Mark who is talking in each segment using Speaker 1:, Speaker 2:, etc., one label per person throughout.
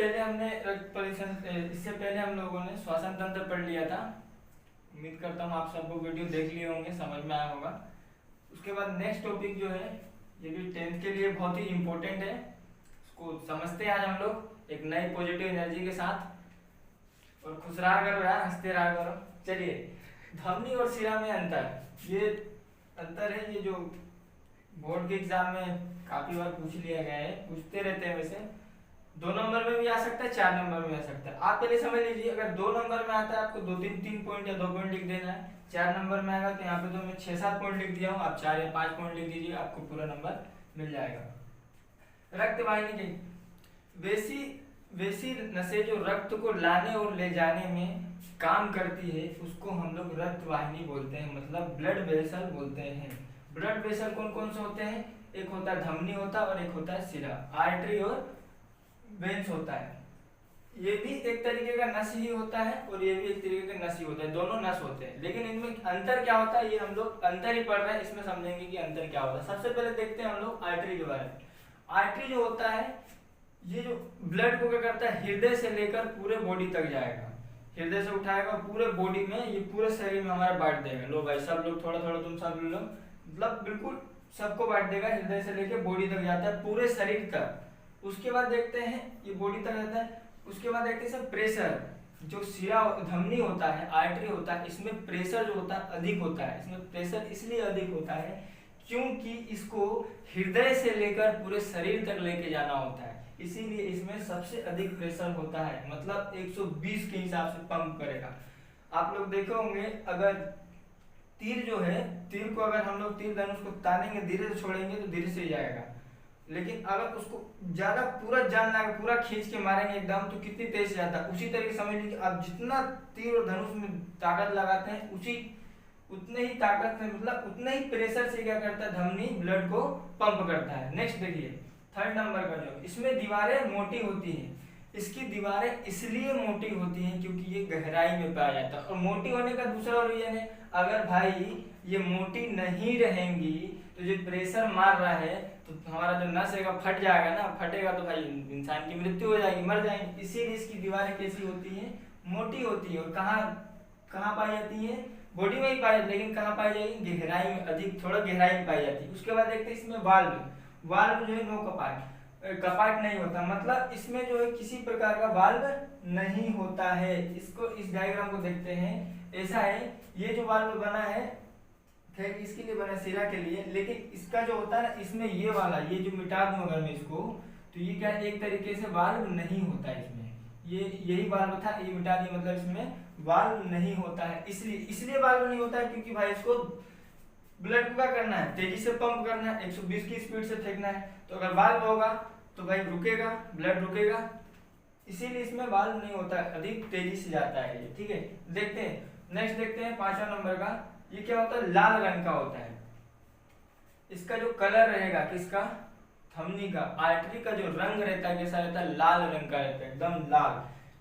Speaker 1: पहले हमने रक्त परीक्षण, इससे पहले हम लोगों ने श्वसन तंत्र पढ़ लिया था। उम्मीद करता हूँ आप सबको वीडियो देख लिए होंगे, समझ में आया होगा। उसके बाद नेक्स्ट टॉपिक जो है ये भी 10th के लिए बहुत ही इम्पोर्टेंट है, उसको समझते हैं आज हम लोग एक नई पॉजिटिव एनर्जी के साथ। और खुश रहा करो यार, हंसते रहा करो। चलिए, ध्वनि और शिरा में अंतर, ये अंतर है, ये जो बोर्ड के एग्जाम में काफी बार पूछ लिया गया है, पूछते रहते हैं। वैसे 2 नंबर में भी आ सकता है, 4 नंबर में भी आ सकता है। आप पहले समझ लीजिए, अगर 2 नंबर में आता है आपको 2-3 पॉइंट या 2 पॉइंट लिख देना है। 4 नंबर में आएगा तो यहाँ पे तो मैं 6-7 पॉइंट लिख दिया हूँ, आप 4 या 5 पॉइंट लिख दीजिए, आपको पूरा नंबर मिल जाएगा। रक्त वाहिनी की वैसी नसें जो रक्त को लाने और ले जाने में काम करती है, उसको हम लोग रक्त वाहिनी बोलते हैं, मतलब ब्लड वेसल बोलते हैं। ब्लड वेसल कौन कौन से होते हैं? एक होता है धमनी होता है और एक होता है शिरा, आर्टरी और वेन्स होता है। ये भी एक तरीके का नस ही होता है और ये भी एक तरीके का नस ही होता है, दोनों नस होते हैं। लेकिन इनमें अंतर क्या होता है, ये हम लोग अंतर ही पढ़ रहे हैं, इसमें समझेंगे कि अंतर क्या होता है। सबसे पहले देखते हैं हम लोग आर्टरी के बारे में। आर्टरी जो होता है, ये जो ब्लड को क्या करता है, हृदय से लेकर पूरे बॉडी तक जाएगा, हृदय से उठाएगा पूरे बॉडी में, ये पूरे शरीर में हमारा बांट देगा। लो भाई सब लोग थोड़ा थोड़ा, तुम सब लोग मतलब बिल्कुल सबको बांट देगा, हृदय से लेकर बॉडी तक जाता है, पूरे शरीर तक। उसके बाद देखते हैं ये बॉडी तक जाता है। उसके बाद देखते हैं सर प्रेशर, जो शिरा धमनी होता है, आर्टरी होता है, इसमें प्रेशर जो होता है अधिक होता है। इसमें प्रेशर इसलिए अधिक होता है क्योंकि इसको हृदय से लेकर पूरे शरीर तक लेके जाना होता है, इसीलिए इसमें सबसे अधिक प्रेशर होता है, मतलब 120 के हिसाब से पंप करेगा। आप लोग देखे होंगे, अगर तीर जो है, तीर को अगर हम लोग तीर धनुष को तानेंगे, धीरे से छोड़ेंगे तो धीरे से जाएगा। लेकिन अगर उसको ज्यादा पूरा जान लगा, पूरा खींच के मारेंगे एकदम, तो कितनी तेज से जाता है। उसी तरीके समझ लीजिए, आप जितना तीर और धनुष में ताकत लगाते हैं, उतने ही ताकत से, मतलब उतने ही प्रेशर से क्या करता है, धमनी ब्लड को पंप करता है। नेक्स्ट देखिए 3rd नंबर का, जो इसमें दीवारें मोटी होती हैं। इसकी दीवारें इसलिए मोटी होती हैं क्योंकि ये गहराई में पाया जाता है। और मोटी होने का दूसरा रीजन है, अगर भाई ये मोटी नहीं रहेंगी तो जो प्रेशर मार रहा है तो हमारा जो नस है फट जाएगा ना, फटेगा तो भाई इंसान की मृत्यु हो जाएगी, मर जाएंगे। इसीलिए इसकी दीवारें कैसी होती हैं, मोटी होती है। और कहाँ पाई जाती है, बॉडी में ही पाई जाती है, लेकिन कहाँ पाई जाएगी, गहराई में, अधिक थोड़ा गहराई में पाई जाती है। उसके बाद देखते हैं इसमें वाल्व जो है नो कपाट नहीं होता, मतलब इसमें जो है किसी प्रकार का वाल्व नहीं होता है। इसको इस डायग्राम को देखते हैं, ऐसा है, ये जो वाल्व बना है खैर इसके लिए बना, शिरा के लिए, लेकिन इसका जो होता है ना, इसमें ये वाला, ये जो मिटा दूं अगर मैं इसको, तो ये क्या एक तरीके से वाल्व नहीं होता है इसमें। ये यही वाल्व था, ये मिटा दिया, मतलब इसमें वाल्व नहीं होता है। इसलिए वाल्व नहीं होता है क्योंकि भाई इसको ब्लड को क्या करना है, तेजी से पंप करना है, 120 की स्पीड से फेंकना है। तो अगर वाल्व होगा तो भाई रुकेगा, ब्लड रुकेगा, इसीलिए इसमें वाल्व नहीं होता है, अधिक तेजी से जाता है ये। ठीक है, देखते हैं नेक्स्ट, देखते हैं 5वां नंबर का। ये क्या होता है, लाल रंग का होता है। इसका जो कलर रहेगा, किसका, धमनी का, आर्टरी का जो रंग रहता है कैसा रहता है, लाल रंग का रहता है, एकदम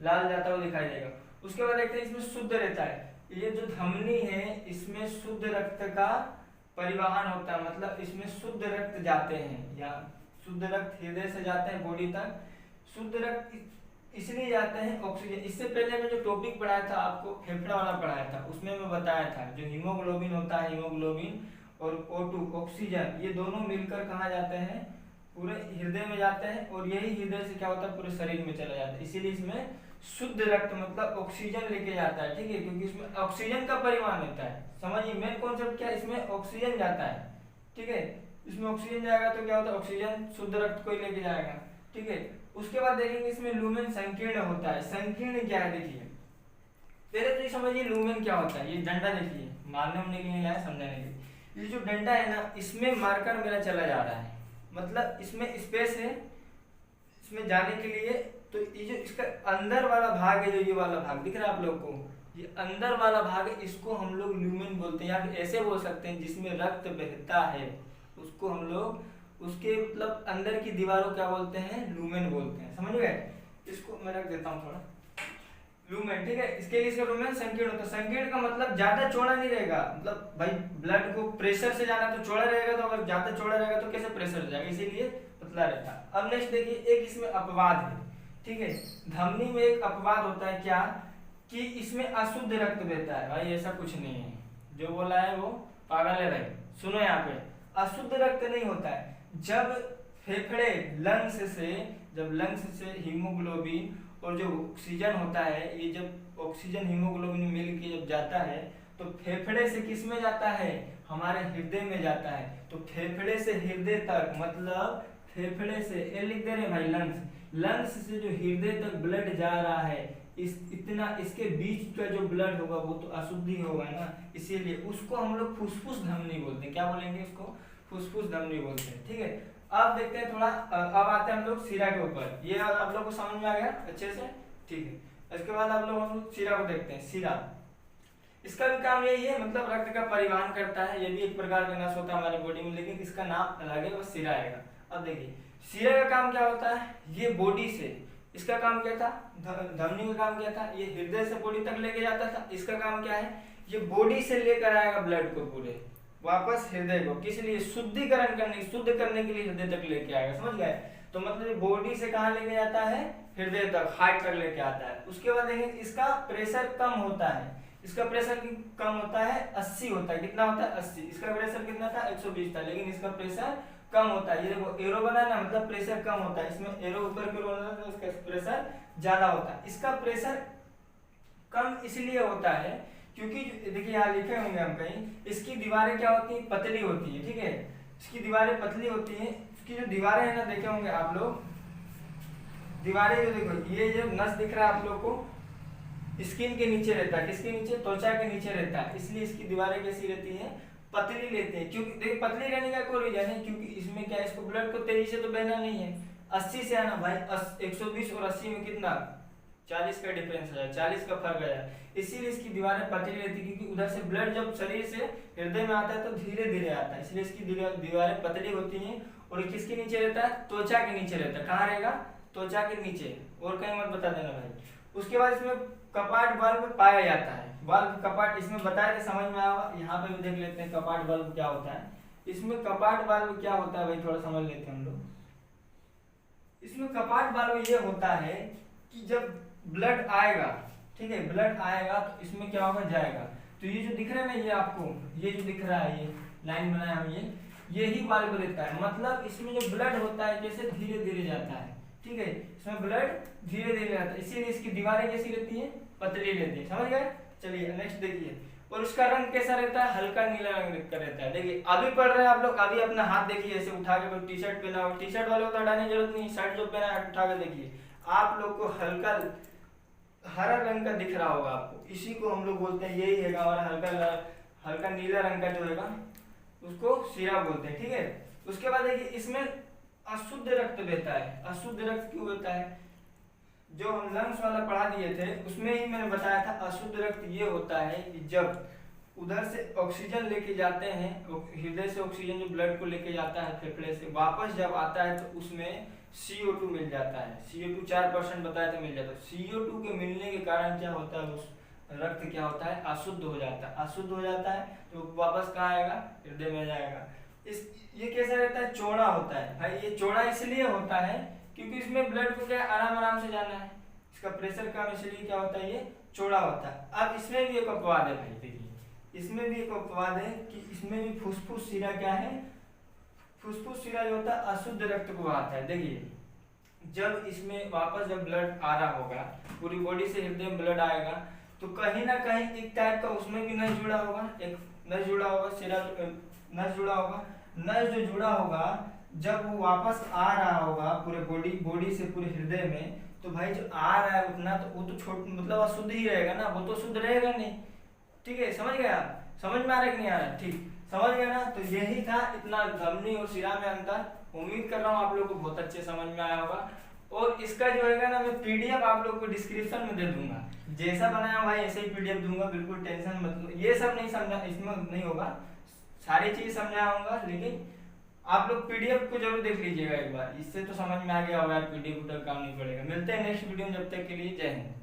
Speaker 1: लाल जाता हुआ दिखाई देगा। उसके बाद देखते हैं इसमें शुद्ध रहता है। ये जो धमनी है इसमें शुद्ध रक्त का परिवहन होता है, मतलब इसमें शुद्ध रक्त जाते हैं, या शुद्ध रक्त हृदय से जाते हैं बॉडी तक। शुद्ध रक्त इसलिए जाते हैं ऑक्सीजन। इससे पहले मैं जो टॉपिक पढ़ाया था आपको, फेफड़ा वाला पढ़ाया था, उसमें मैं बताया था जो हीमोग्लोबिन होता है, हीमोग्लोबिन और O2 ऑक्सीजन, ये दोनों मिलकर कहाँ जाते हैं, पूरे हृदय में जाते हैं, और यही हृदय से क्या होता है, पूरे शरीर में चला जाता है। इसीलिए इसमें शुद्ध रक्त मतलब ऑक्सीजन लेके जाता है। ठीक है, क्योंकि इसमें ऑक्सीजन का परिवहन होता है। समझिए मेन कॉन्सेप्ट क्या है, इसमें ऑक्सीजन जाता है। ठीक है, इसमें ऑक्सीजन जाएगा तो क्या होता है, ऑक्सीजन शुद्ध रक्त को ही लेके जाएगा। ठीक है, उसके बाद देखेंगे इसमें लूमेन संकीर्ण होता है। संकीर्ण क्या है, देखिए पहले तो ये समझिए लूमेन क्या होता है। ये डंडा देखिए, मारने के लिए लाया, समझाने के लिए। ये जो डंडा है ना, इसमें मार्कर मेरा चला जा रहा है, मतलब इसमें स्पेस है इसमें जाने के लिए। तो ये जो इसका अंदर वाला भाग है, जो ये वाला भाग दिख रहा है आप लोग को, ये अंदर वाला भाग है, इसको हम लोग लूमेन बोलते हैं, या फिर ऐसे बोल सकते हैं जिसमें रक्त बहता है, उसको हम लोग, उसके मतलब अंदर की दीवारों क्या बोलते हैं, लूमेन बोलते हैं। समझ गए, इसको मैं रख देता हूँ थोड़ा, लूमेन। ठीक है, इसके लिए इसका लूमेन संकीर्ण होता है। संकीर्ण का मतलब ज्यादा चौड़ा नहीं रहेगा, मतलब भाई ब्लड को प्रेशर से जाना तो चौड़ा रहेगा, तो अगर ज्यादा चौड़ा रहेगा तो कैसे प्रेशर जाएगा, इसीलिए पतला रहता है। अब नेक्स्ट देखिए, एक इसमें अपवाद है। ठीक है। धमनी में एक अपवाद होता है क्या, कि इसमें अशुद्ध रक्त बहता है। भाई ऐसा कुछ नहीं है, जो बोला है वो पागल है भाई। सुनो यहाँ पे, अशुद्ध रक्त नहीं होता है। जब फेफड़े जब लंग्स से हीमोग्लोबिन और जो ऑक्सीजन होता है, ये जब ऑक्सीजन हीमोग्लोबिन मिल के जब जाता है तो फेफड़े से किस में जाता है, हमारे हृदय में जाता है। तो फेफड़े से हृदय तक, मतलब फेफड़े से, ये लिख दे रहे भाई लंग्स से जो हृदय तक ब्लड जा रहा है, इसके बीच का जो ब्लड होगा वो तो अशुद्धि होगा ना, इसीलिए उसको हम लोग फुसफुस धमनी बोलते हैं। क्या बोलेंगे उसको, फुसफुस धमनी बोलते हैं। ठीक है, अब देखते हैं थोड़ा, अब आते हैं हम लोग शिरा के ऊपर। ये आप लोग को समझ में आ गया अच्छे से, ठीक है। इसके बाद आप लोग हम लोग शिरा को देखते हैं। शिरा, इसका भी काम यही है, मतलब रक्त का परिवहन करता है। ये भी एक प्रकार का नस होता है हमारे बॉडी में, लेकिन इसका नाम अलग है, वो शिरा आएगा। अब देखिए शिरा का काम क्या होता है, ये बॉडी से, इसका काम क्या था, धमनी का काम क्या था, ये हृदय से बॉडी तक लेके जाता था। इसका काम क्या है, ये बॉडी से लेकर आएगा ब्लड को पूरे वापस हृदय को, किस लिए, शुद्धिकरण करने, शुद्ध करने के लिए हृदय तक लेके आएगा। समझ गए। तो मतलब बॉडी से कहाँ लेके जाता है, हृदय तक, हार्ट तक लेके आता है। उसके बाद देखिए इसका प्रेशर कम होता है, इसका प्रेशर कम होता है, 80 होता है। कितना होता है, 80। इसका प्रेशर कितना था, 120 था, लेकिन इसका प्रेशर कम होता है। ये देखो एरो बना है ना, मतलब प्रेशर कम होता है। इसमें एरो ऊपर की ओर है तो इसका प्रेशर ज्यादा होता है। इसका प्रेशर कम इसलिए होता है क्योंकि देखिए यहाँ लिखे होंगे हम कहीं, इसकी दीवारें क्या होती है, पतली होती है। ठीक है, इसकी दीवारें पतली होती है। इसकी जो दीवारें है ना, देखे होंगे आप लोग, दीवारें जो देखो, ये जो नस दिख रहा है आप लोग को, स्किन के नीचे रहता है। किसके नीचे, त्वचा के नीचे रहता है, इसलिए इसकी दीवारें कैसी रहती हैं, पतली लेते हैं। क्योंकि देखिए पतली रहने का कोई रीजन है, क्योंकि इसमें क्या है, इसको ब्लड को तेजी से तो बहना नहीं है, 80 से आना भाई। 120 और 80 में कितना, 40 का डिफरेंस है, 40 का फर्क है। इसीलिए इसकी दीवारें पतली रहती है, क्योंकि उधर से ब्लड जब शरीर से हृदय में आता है तो धीरे धीरे आता है, इसलिए इसकी दीवारें पतली होती हैं। और किसके नीचे रहता है, त्वचा के नीचे रहता है। कहाँ रहेगा, त्वचा के नीचे, और कहीं मत बता देना भाई। उसके बाद इसमें कपाट बल्ब पाया जाता है। बल्ब कपाट इसमें बताया था, समझ में आया। यहाँ पे भी देख लेते हैं कपाट बल्ब क्या होता है। इसमें कपाट बल्ब क्या होता है भाई, थोड़ा समझ लेते हैं हम लोग। इसमें कपाट बल्ब ये होता है कि जब ब्लड आएगा, ठीक है, ब्लड आएगा तो इसमें क्या होगा, जाएगा। तो ये जो दिख रहा है ना, ये आपको ये जो दिख रहा है, ये लाइन बनाया हम, यही बल्ब देता है। मतलब इसमें जो ब्लड होता है कैसे धीरे धीरे जाता है। ठीक है, इसमें ब्लड धीरे धीरे जाता है, इसीलिए इसकी दीवारें कैसी रहती हैं, पतली रहती है। समझ गए। चलिए नेक्स्ट देखिए, और उसका रंग कैसा रहता है, हल्का नीला रंग का रहता है। देखिए अभी पढ़ रहे हैं आप लोग, अभी अपना हाथ देखिए ऐसे उठा के, कोई टी शर्ट पहना हो, टी शर्ट वाले को तो हटाने की जरूरत नहीं, शर्ट जो पहना है उठा के देखिए, आप लोग को हल्का हरा रंग का दिख रहा होगा आपको, इसी को हम लोग बोलते हैं, यही है हमारा हल्का नीला रंग का जो है उसको शिरा बोलते हैं। ठीक है, उसके बाद देखिए इसमें अशुद्ध रक्त बहता है। अशुद्ध रक्त क्यों बहता है, जो हम लंग्स वाला पढ़ा दिए थे उसमें ही मैंने बताया था। अशुद्ध रक्त ये होता है कि जब उधर से ऑक्सीजन लेके जाते हैं, हृदय से ऑक्सीजन जो ब्लड को लेके जाता है फेफड़े से, वापस जब आता है तो उसमें CO2 मिल जाता है। CO2 4% बताया था मिल जाता है। CO2 के मिलने के कारण क्या होता है, उस रक्त क्या होता है, अशुद्ध हो जाता है। अशुद्ध हो जाता है तो वापस कहाँ आएगा, हृदय में जाएगा। ये कैसा रहता है, चौड़ा होता है भाई। ये चौड़ा इसलिए होता है क्योंकि इसमें ब्लड को क्या आराम आराम से जाना है, इसका प्रेशर कम, इसलिए क्या होता है, ये चौड़ा होता है। अब इसमें भी एक अपवाद है भाई, देखिए इसमें भी एक अपवाद है कि इसमें भी फुसफुस शिरा क्या है, फुसफुस शिरा जो होता है अशुद्ध रक्त को आता है। देखिए जब इसमें वापस जब ब्लड आ रहा होगा, पूरी बॉडी से हृदय में ब्लड आएगा, तो कहीं ना कहीं एक टाइप का उसमें भी नस जुड़ा होगा, एक नस जुड़ा होगा, शिरा नस जुड़ा होगा। नस जो जुड़ा होगा जब वो वापस आ रहा होगा पूरे बॉडी से पूरे हृदय में, तो भाई जो आ रहा है उतना तो वो तो छोट मतलब अशुद्ध ही रहेगा ना, वो तो शुद्ध रहेगा नहीं। ठीक है, समझ गए आप, समझ में आ रहा है कि नहीं आ रहा है, ठीक समझ गए ना। तो यही था इतना धमनी और शिरा में अंतर। उम्मीद कर रहा हूँ आप लोगों को बहुत अच्छे समझ में आया होगा। और इसका जो है ना, मैं PDF आप लोग को डिस्क्रिप्शन में दे दूंगा, जैसा बनाया भाई ऐसे ही PDF दूंगा, बिल्कुल टेंशन मत, ये सब नहीं समझा, इसमें नहीं होगा, सारी चीज समझाऊंगा, लेकिन आप लोग PDF को जरूर देख लीजिएगा एक बार, इससे तो समझ में आ गया होगा यार, PDF का काम नहीं पड़ेगा। मिलते हैं नेक्स्ट वीडियो में, जब तक के लिए जय हिंद।